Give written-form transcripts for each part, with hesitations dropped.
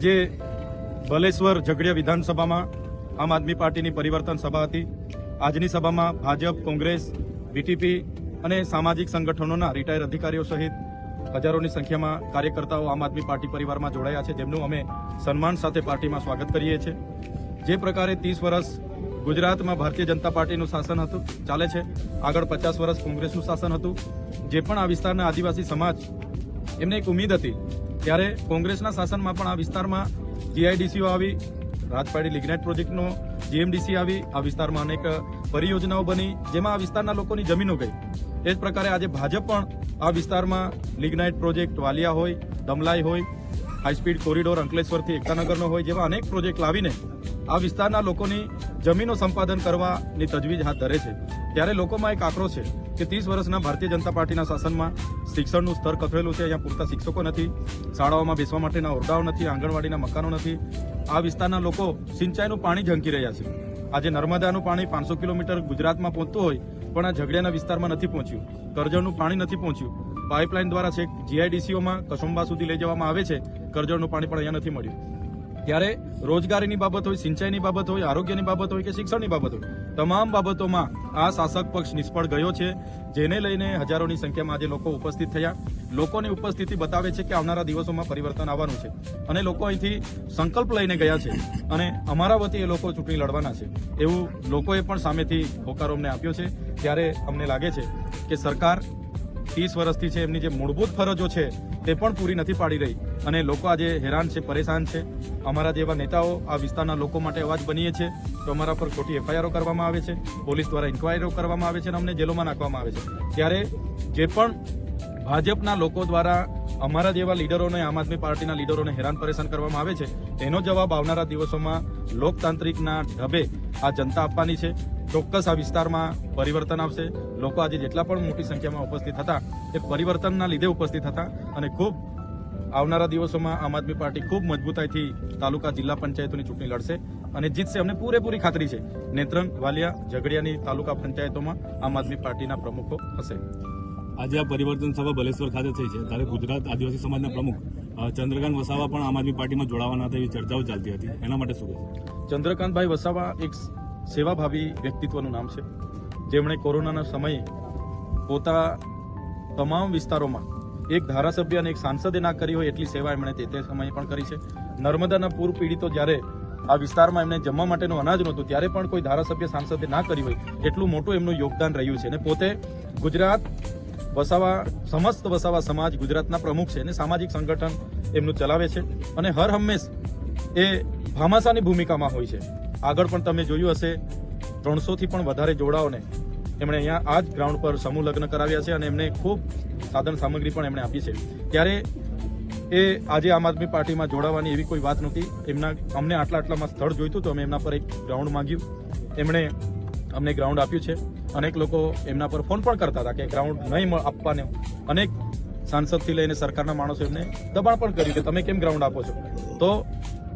આજે ભલેશ્વર ઝઘડિયા વિધાનસભામાં આમ આદમી પાર્ટીની પરિવર્તન સભા હતી. આજની સભામાં ભાજપ, કોંગ્રેસ, બીટીપી અને સામાજિક સંગઠનોના રિટાયર અધિકારીઓ સહિત હજારોની સંખ્યામાં કાર્યકર્તાઓ આમ આદમી પાર્ટી પરિવારમાં જોડાયા છે, જેમનું અમે સન્માન સાથે પાર્ટીમાં સ્વાગત કરીએ છીએ. જે પ્રકારે 30 વર્ષ ગુજરાતમાં ભારતીય જનતા પાર્ટીનું શાસન હતું ચાલે છે, આગળ 50 વર્ષ કોંગ્રેસનું શાસન હતું. જે પણ આ વિસ્તારના આદિવાસી સમાજ એમને એક ઉમ્મીદ હતી, ત્યારે કોંગ્રેસના શાસનમાં પણ આ વિસ્તારમાં જીઆઈડીસીઓ આવી, રાજપાડી લિગ્નાઇટ પ્રોજેક્ટનો જીએમડીસી આવી, આ વિસ્તારમાં અનેક પરિયોજનાઓ બની, જેમાં આ વિસ્તારના લોકોની જમીનો ગઈ. એ જ પ્રકારે આજે ભાજપ પણ આ વિસ્તારમાં લિગ્નાઇટ પ્રોજેક્ટ વાલિયા હોય, દમલાઈ હોય, હાઈસ્પીડ કોરિડોર અંકલેશ્વરથી એકતાનગરનો હોય, જેવા અનેક પ્રોજેક્ટ લાવીને આ વિસ્તારના લોકોની જમીનો સંપાદન કરવાની તજવીજ હાથ ધરે છે. ત્યારે લોકોમાં એક આક્રોશ છે કે 30 વર્ષના ભારતીય જનતા પાર્ટીના શાસનમાં શિક્ષણનું સ્તર કથળેલું છે. અહીંયા પૂરતા શિક્ષકો નથી, શાળાઓમાં બેસવા માટેના ઓરડાઓ નથી, આંગણવાડીના મકાનો નથી. આ વિસ્તારના લોકો સિંચાઈનું પાણી ઝંકી રહ્યા છે. આજે નર્મદાનું પાણી 500 કિલોમીટર ગુજરાતમાં પહોંચતું હોય, પણ આ ઝઘડિયાના વિસ્તારમાં નથી પહોંચ્યું. કરજણનું પાણી નથી પહોંચ્યું. પાઇપલાઇન દ્વારા છેક જીઆઈડીસીઓમાં કસુંબા સુધી લઈ જવામાં આવે છે, કરજણનું પાણી પણ અહીંયા નથી મળ્યું. ત્યારે રોજગારીની બાબત હોય, સિંચાઈની બાબત હોય, આરોગ્યની બાબત હોય કે શિક્ષણની બાબત હોય, તમામ બાબતોમાં આ શાસક પક્ષ નિષ્ફળ ગયો છે, જેને લઈને હજારોની સંખ્યામાં આજે લોકો ઉપસ્થિત થયા. લોકોની ઉપસ્થિતિ બતાવે છે કે આવનારા દિવસોમાં પરિવર્તન આવવાનું છે અને લોકો અહીંથી સંકલ્પ લઈને ગયા છે અને અમારા વતી એ લોકો ચૂંટણી લડવાના છે, એવું લોકોએ પણ સામેથી હોકારો અમને આપ્યો છે. ત્યારે અમને લાગે છે કે સરકાર 30 વર્ષથી છે, એમની જે મૂળભૂત ફરજો છે તે પણ પૂરી નથી પાડી રહી અને લોકો આજે હેરાન છે, પરેશાન છે. અમારા જેવા નેતાઓ આ વિસ્તારના લોકો માટે અવાજ બનીએ છીએ તો અમારા પર ખોટી એફઆઈઆરો કરવામાં આવે છે, પોલીસ દ્વારા ઇન્ક્વાયરીઓ કરવામાં આવે છે અને અમને જેલોમાં નાખવામાં આવે છે. ત્યારે જે પણ ભાજપના લોકો દ્વારા અમારા જેવા લીડરોને, આમ આદમી પાર્ટીના લીડરોને હેરાન પરેશાન કરવામાં આવે છે, તેનો જવાબ આવનારા દિવસોમાં લોકતાંત્રિકના ઢબે આ જનતા આપવાની છે. ચોક્કસ આ વિસ્તારમાં પરિવર્તન આવશે. લોકો આજે જેટલા પણ મોટી સંખ્યામાં ઉપસ્થિત હતા એ પરિવર્તનના લીધે ઉપસ્થિત હતા અને ખૂબ આવનારા દિવસોમાં આમ આદમી પાર્ટી ખૂબ મજબૂતાઈથી તાલુકા, જિલ્લા પંચાયતોની ચૂંટણી લડશે અને જીતશે. અમને પૂરેપૂરી ખાતરી છે. નેત્રંગ, વાલિયા, ઝઘડિયાની તાલુકા પંચાયતોમાં આમ આદમી પાર્ટીના પ્રમુખો હશે. આજે આ પરિવર્તન સભા ભલેશ્વર ખાતે થઈ છે, ત્યારે ગુજરાત આદિવાસી સમાજના પ્રમુખ ચંદ્રકાંત વસાવા પણ આમ આદમી પાર્ટીમાં જોડાવાના હતા એવી ચર્ચાઓ ચાલતી હતી, એના માટે શું કહેશો? ચંદ્રકાંતભાઈ વસાવા એક સેવાભાવી વ્યક્તિત્વનું નામ છે, જેમણે કોરોનાના સમયે પોતા તમામ વિસ્તારોમાં એક ધારાસભ્ય અને એક સાંસદે ના કરી હોય એટલી સેવા એમણે તે સમયે પણ કરી છે. નર્મદાના પૂર પીડિતો જ્યારે આ વિસ્તારમાં એમને જમવા માટેનું અનાજ નહોતું, ત્યારે પણ કોઈ ધારાસભ્ય, સાંસદે ના કરી હોય એટલું મોટું એમનું યોગદાન રહ્યું છે અને પોતે ગુજરાત વસાવા, સમસ્ત વસાવા સમાજ ગુજરાતના પ્રમુખ છે અને સામાજિક સંગઠન એમનું ચલાવે છે અને હર હંમેશ એ ભામાશાની ભૂમિકામાં હોય છે. આગળ પણ તમે જોયું હશે 300થી પણ વધારે જોડાઓને એમણે અહીંયા આ જ ગ્રાઉન્ડ પર સમૂહ લગ્ન કરાવ્યા છે અને એમને ખૂબ સાધન સામગ્રી પણ એમણે આપી છે. ત્યારે એ આજે આમ આદમી પાર્ટીમાં જોડાવાની એવી કોઈ વાત નહોતી. અમને આટલામાં સ્થળ જોઈતું તો અમે એમના પર એક ગ્રાઉન્ડ માંગ્યું, એમણે અમને ગ્રાઉન્ડ આપ્યું છે. અનેક લોકો એમના પર ફોન પણ કરતા હતા કે ગ્રાઉન્ડ નહીં આપવાને. અનેક સાંસદથી લઈને સરકારના માણસો એમને દબાણ પણ કર્યું કે તમે કેમ ગ્રાઉન્ડ આપો છો. તો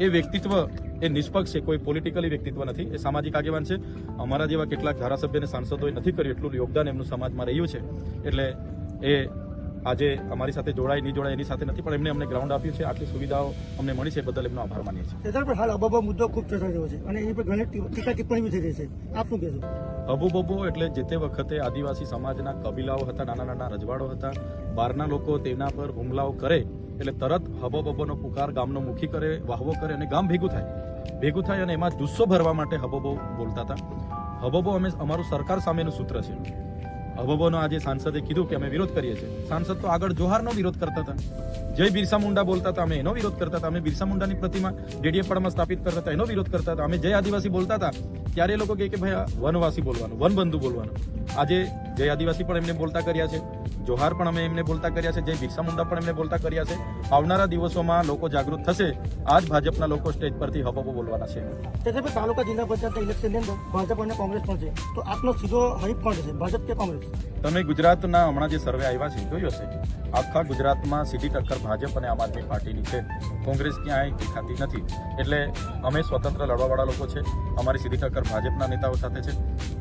એ વ્યક્તિત્વ એ નિષ્પક્ષ છે, કોઈ પોલિટિકલી વ્યક્તિત્વ નથી, એ સામાજિક આગેવાન છે. અમારા જેવા કેટલાક ધારાસભ્ય અને સાંસદોએ નથી કર્યું એટલું યોગદાન એમનું સમાજમાં રહ્યું છે. એટલે એ આજે અમારી સાથે જોડાય નહીં જોડાય એની સાથે નથી, પણ એમને અમને ગ્રાઉન્ડ આપ્યું છે, આટલી સુવિધાઓ અમને મળી છે, બદલ એમનો આભાર માનીએ છીએ. હાલ અબોબો મુદ્દો ખૂબ ચર્ચા થયો છે અને એની પર ઘણી ટીકા ટિપ્પણી બી થઈ રહી છે, આપ શું કહેશો? હબુબબો એટલે જે તે વખતે આદિવાસી સમાજના કબીલાઓ હતા, નાના નાના રજવાડો હતા, બહારના લોકો તેના પર હુમલાઓ કરે એટલે તરત હબોબબોનો પુકાર ગામનો મુખી કરે, વાહવો કરે અને ગામ ભેગું થાય અને એમાં જુસ્સો ભરવા માટે હબોબો બોલતા હતા. હબોબો અમારું સરકાર સામેનું સૂત્ર છે. હબોબોનો આજે સાંસદે કીધું કે અમે વિરોધ કરીએ છીએ. સાંસદ તો આગળ જોહારનો વિરોધ કરતા હતા, જય બિરસા મુંડા બોલતા હતા, અમે એનો વિરોધ કરતા હતા. અમે બિરસા મુંડાની પ્રતિમા ડેડિયાપાડામાં સ્થાપિત કરતા હતા, એનો વિરોધ કરતા હતા. અમે જય આદિવાસી બોલતા હતા, ત્યારે એ લોકો કહે કે ભાઈ વનવાસી બોલવાનું, વનબંધુ બોલવાનું. આજે જય આદિવાસી પણ એમને બોલતા કર્યા છે, જોહાર પણ અમે એમને બોલતા કર્યા છે, જય બિરસા મુંડા પણ એમને બોલતા કર્યા છે. આવનારા દિવસોમાં લોકો જાગૃત થશે. આજ ભાજપના લોકો સ્ટેજ પરથી હબોબો બોલવાના છે. તેથી તાલુકા, જિલ્લા પંચાયત ઇલેક્શનની અંદર ભાજપ અને કોંગ્રેસ પણ છે, તો આપનો સીધો હરીફ કોણ છે, ભાજપ કે કોંગ્રેસ? તમે ગુજરાતના હમણાં જે સર્વે આવ્યા છે જોયું હશે, આખા ગુજરાતમાં સીધી ટક્કર ભાજપ અને આમ આદમી પાર્ટીની છે. કોંગ્રેસ ક્યાંય દેખાતી નથી. એટલે અમે સ્વતંત્ર લડવાવાળા લોકો છે. અમારી સીધી ટક્કર ભાજપના નેતાઓ સાથે છે.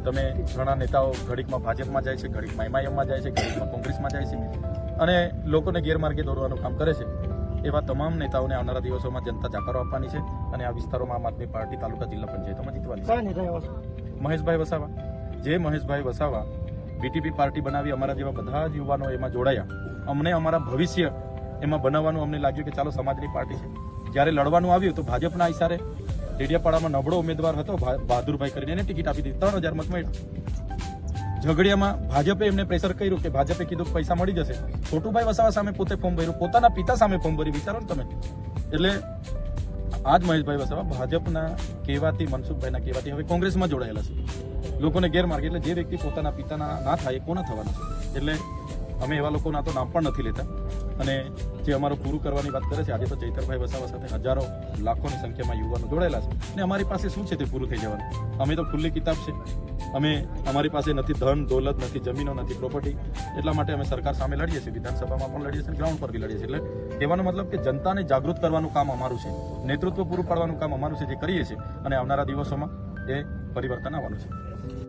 તમે ઘણા નેતાઓ ઘડીકમાં ભાજપમાં જાય છે, ઘડીકમાં એમઆઈએમમાં જાય છે, ઘડીકમાં કોંગ્રેસમાં જાય છે અને લોકોને ગેરમાર્ગે દોરવાનું કામ કરે છે. એવા તમામ નેતાઓને આવનારા દિવસોમાં જનતા જાકારો આપવાની છે અને આ વિસ્તારોમાં આમ આદમી પાર્ટી તાલુકા જિલ્લા પંચાયતોમાં જીતવાની છે. કયા નેતા એવા છે? મહેશભાઈ વસાવા, જે મહેશભાઈ વસાવા બીટીપી પાર્ટી બનાવી અમારા જેવા બધા જ યુવાનો એમાં જોડાયા. અમને અમારા ભવિષ્ય એમાં બનાવવાનું અમને લાગ્યું કે ચાલો સમાજની પાર્ટી છે. જ્યારે લડવાનું આવ્યું તો ભાજપના ઇશારે ડેડિયાપાડામાં નબળો ઉમેદવાર હતો બહાદુરભાઈ કરીને એને ટિકિટ આપી દીધી. 3000 મત મળ્યા. ઝઘડિયામાં ભાજપે એમને પ્રેશર કર્યું કે ભાજપે કીધું કે પૈસા મળી જશે. છોટુભાઈ વસાવા સામે પોતે ફોર્મ ભર્યું, પોતાના પિતા સામે ફોર્મ ભર્યું. વિચારો ને તમે. એટલે આજ મહેશભાઈ વસાવા ભાજપના કહેવાથી, મનસુખભાઈના કહેવાથી હવે કોંગ્રેસમાં જોડાયેલા છે. લોકોને ગેરમાર્ગે, એટલે જે વ્યક્તિ પોતાના પિતાના ના થાય એ કોના થવાના છે. એટલે અમે એવા લોકોના તો નામ પણ નથી લેતા. અને જે અમારું પૂરું કરવાની વાત કરે છે, આજે તો ચૈતરભાઈ વસાવા સાથે હજારો લાખોની સંખ્યામાં યુવાનો જોડાયેલા છે. અને અમારી પાસે શું છે તે પૂરું થઈ જવાનું? અમે તો ખુલ્લી કિતાબ છે. અમારી પાસે નથી ધન દોલત, નથી જમીનો, નથી પ્રોપર્ટી. એટલા માટે અમે સરકાર સામે લડીએ છીએ, વિધાનસભામાં પણ લડીએ છીએ, ગ્રાઉન્ડ પર બી લડીએ છીએ. એટલે કહેવાનો મતલબ કે જનતાને જાગૃત કરવાનું કામ અમારું છે, નેતૃત્વ પૂરું પાડવાનું કામ અમારું છે, જે કરીએ છીએ. અને આવનારા દિવસોમાં એ પરિવર્તન આવવાનું છે.